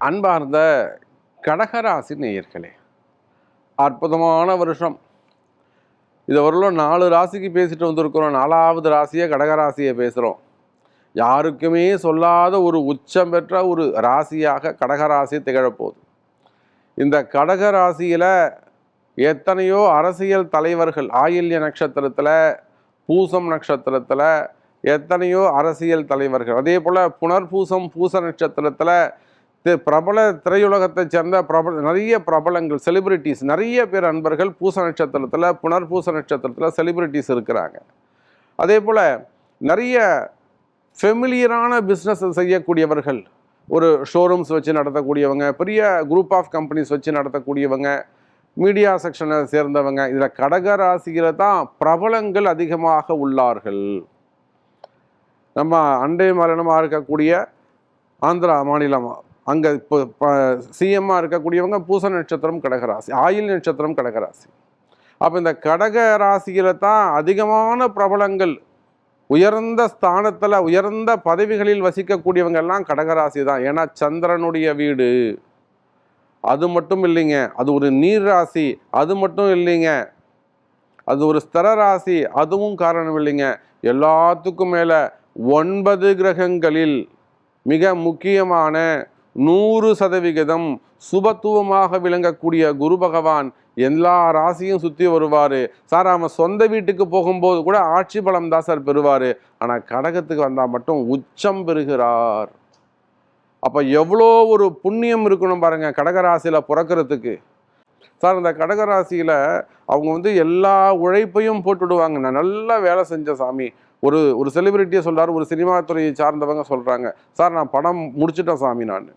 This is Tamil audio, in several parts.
அன்பார்ந்த கடகராசி நேயர்களே, அற்புதமான வருஷம். இதை வரலும் 4 ராசிக்கு பேசிட்டு வந்திருக்கிறோம். 4வது ராசியை கடகராசியை பேசுகிறோம். யாருக்குமே சொல்லாத ஒரு உச்சம் பெற்ற ஒரு ராசியாக கடகராசி திகழப்போகுது. இந்த கடகராசியில் எத்தனையோ அரசியல் தலைவர்கள் ஆயில்ய நட்சத்திரத்தில், பூசம் நட்சத்திரத்தில் எத்தனையோ அரசியல் தலைவர்கள், அதே போல் புனர்பூசம் பூச நட்சத்திரத்தில் பிரபல திரையுலகத்தை சேர்ந்த நிறைய பிரபலங்கள், செலிபிரிட்டிஸ், நிறைய பேர் அன்பர்கள் பூச நட்சத்திரத்தில், புனர்பூச நட்சத்திரத்தில் செலிபிரிட்டிஸ் இருக்கிறாங்க. அதே போல் நிறைய ஃபெமிலியரான பிஸ்னஸ் செய்யக்கூடியவர்கள், ஒரு ஷோரூம்ஸ் வச்சு நடத்தக்கூடியவங்க, பெரிய குரூப் ஆஃப் கம்பெனிஸ் வச்சு நடத்தக்கூடியவங்க, மீடியா செக்ஷனை சேர்ந்தவங்க, இதில் கடகராசியில் தான் பிரபலங்கள் அதிகமாக உள்ளார்கள். நம்ம அண்டை மாநிலமாக இருக்கக்கூடிய ஆந்திரா மாநிலம், அங்கே இப்போ சிஎம்மாக இருக்கக்கூடியவங்க பூச நட்சத்திரம் கடகராசி, ஆயில் நட்சத்திரம் கடகராசி. அப்போ இந்த கடகராசியில் தான் அதிகமான பிரபலங்கள், உயர்ந்த ஸ்தானத்தில் உயர்ந்த பதவிகளில் வசிக்கக்கூடியவங்கெல்லாம் கடகராசி தான். ஏன்னா சந்திரனுடைய வீடு. அது மட்டும் இல்லைங்க, அது ஒரு நீர் ராசி. அது மட்டும் இல்லைங்க, அது ஒரு ஸ்திர ராசி. அதுவும் காரணம் இல்லைங்க. எல்லாத்துக்கும் மேலே 9 கிரகங்களில் மிக முக்கியமான 100% சுபத்துவமாக விளங்கக்கூடிய குரு பகவான் எல்லா ராசியும் சுற்றி வருவார். சார், அவன் சொந்த வீட்டுக்கு போகும்போது கூட ஆட்சி பலம் தான் சார் பெறுவார். ஆனால் கடகத்துக்கு வந்தால் மட்டும் உச்சம் பெறுகிறார். அப்போ எவ்வளோ ஒரு புண்ணியம் இருக்கணும் பாருங்கள் கடகராசியில் பிறக்கிறதுக்கு. சார், இந்த கடகராசியில் அவங்க எல்லா உழைப்பையும் போட்டுடுவாங்க. நான் நல்லா வேலை செஞ்ச சாமி. ஒரு செலிபிரிட்டியை சொல்கிறார், ஒரு சினிமா துறையை சார்ந்தவங்க சொல்கிறாங்க, சார் நான் படம் முடிச்சிட்டேன் சாமி, நான்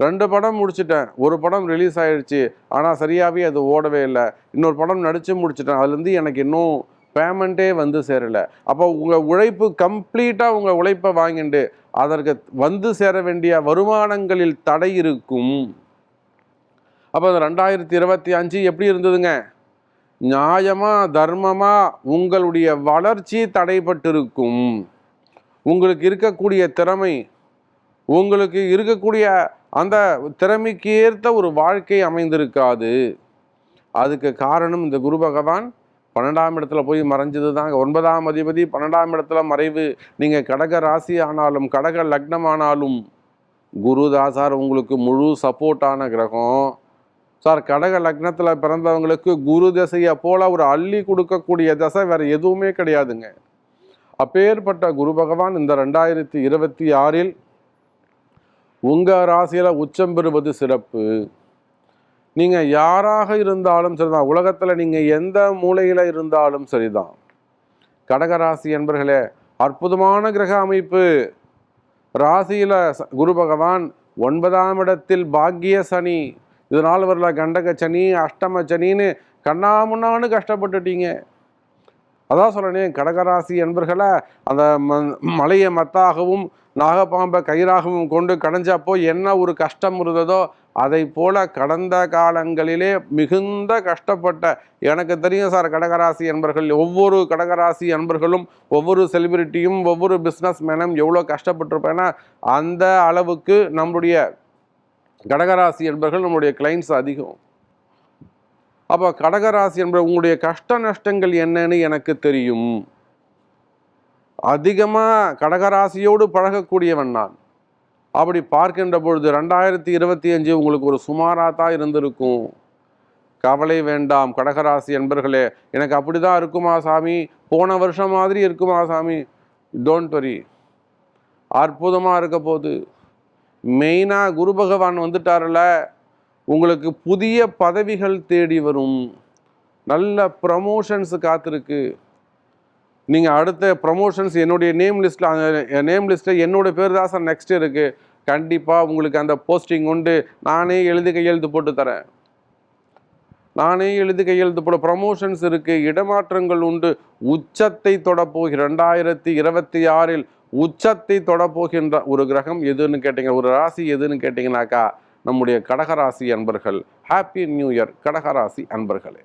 2 படம் முடிச்சிட்டேன், ஒரு படம் ரிலீஸ் ஆகிடுச்சு, ஆனால் சரியாகவே அது ஓடவே இல்லை, இன்னொரு படம் நடித்து முடிச்சிட்டேன், அதுலேருந்து எனக்கு இன்னும் பேமெண்ட்டே சேரலை. அப்போ உங்கள் உழைப்பு கம்ப்ளீட்டாக உங்கள் உழைப்பை வாங்கிட்டு அதற்கு சேர வேண்டிய வருமானங்களில் தடை இருக்கும். அப்போ 2025 எப்படி இருந்ததுங்க? நியாயமாக தர்மமாக உங்களுடைய வளர்ச்சி தடைப்பட்டிருக்கும். உங்களுக்கு இருக்கக்கூடிய திறமை, உங்களுக்கு இருக்கக்கூடிய அந்த திறமைக்கு ஏற்ற ஒரு வாழ்க்கை அமைந்திருக்காது. அதுக்கு காரணம் இந்த குரு பகவான் 12ஆம் இடத்துல போய் மறைஞ்சது தாங்க. 9ஆம் அதிபதி 12ஆம் இடத்துல மறைவு. நீங்கள் கடக ராசி ஆனாலும் கடக லக்னம் ஆனாலும் குருதாசார் உங்களுக்கு முழு சப்போர்ட்டான கிரகம். சார், கடக லக்னத்தில் பிறந்தவங்களுக்கு குரு தசையை போல ஒரு அள்ளி கொடுக்கக்கூடிய தசை வேறு எதுவுமே கிடையாதுங்க. அப்பேற்பட்ட குரு பகவான் இந்த 2026இல் உங்கள் ராசியில் உச்சம் பெறுவது சிறப்பு. நீங்கள் யாராக இருந்தாலும் சரிதான், உலகத்தில் நீங்கள் எந்த மூலையில் இருந்தாலும் சரிதான், கடகராசி என்பர்களே அற்புதமான கிரக அமைப்பு. ராசியில் குரு பகவான் 9ஆம் இடத்தில் பாக்கிய சனி. இதனால் வரல கண்டக சனி, அஷ்டம சனின்னு கண்ணாமுன்னான்னு கஷ்டப்பட்டுட்டீங்க. அதான் சொல்கிறேன், கடகராசி என்பர்களை அந்த மலையை மத்தாகவும் நாகப்பாம்பை கயிறாகவும் கொண்டு கடைஞ்சப்போ என்ன ஒரு கஷ்டம் இருந்ததோ அதை போல கடந்த காலங்களிலே மிகுந்த கஷ்டப்பட்ட, எனக்கு தெரியும் சார், கடகராசி என்பர்கள், ஒவ்வொரு கடகராசி அன்பர்களும், ஒவ்வொரு செலிபிரிட்டியும், ஒவ்வொரு பிஸ்னஸ் மேனும் எவ்வளோ கஷ்டப்பட்டிருப்பேன்னா அந்த அளவுக்கு நம்முடைய கடகராசி என்பர்கள் நம்முடைய கிளைண்ட்ஸ் அதிகம். அப்போ கடகராசி என்பது உங்களுடைய கஷ்ட நஷ்டங்கள் என்னன்னு எனக்கு தெரியும். அதிகமாக கடகராசியோடு பழகக்கூடியவன் நான். அப்படி பார்க்கின்ற பொழுது 2025 உங்களுக்கு ஒரு சுமாராக தான் இருந்திருக்கும். கவலை வேண்டாம் கடகராசி என்பர்களே. எனக்கு அப்படி தான் இருக்குமா சாமி, போன வருஷம் மாதிரி இருக்குமா சாமி? டோன்ட் வரி, அற்புதமாக இருக்க போகுது. மெயினாக குரு பகவான் வந்துட்டார்ல, உங்களுக்கு புதிய பதவிகள் தேடி வரும், நல்ல ப்ரமோஷன்ஸ் காத்திருக்கு. நீங்கள் அடுத்த ப்ரமோஷன்ஸ் என்னுடைய நேம் லிஸ்ட்டில் என்னோடய பேர் தான் சார் நெக்ஸ்ட் இருக்குது. கண்டிப்பாக உங்களுக்கு அந்த போஸ்டிங் உண்டு. நானே எழுதி கையெழுத்து போட்டு தரேன். ப்ரமோஷன்ஸ் இருக்குது, இடமாற்றங்கள் உண்டு. உச்சத்தை தொடப்போகிற 2026இல் உச்சத்தை தொடப்போகின்ற ஒரு கிரகம் எதுன்னு கேட்டிங்க, ஒரு ராசி எதுன்னு கேட்டிங்கனாக்கா நம்முடைய கடகராசி அன்பர்கள். ஹாப்பி நியூ இயர் கடகராசி அன்பர்களே.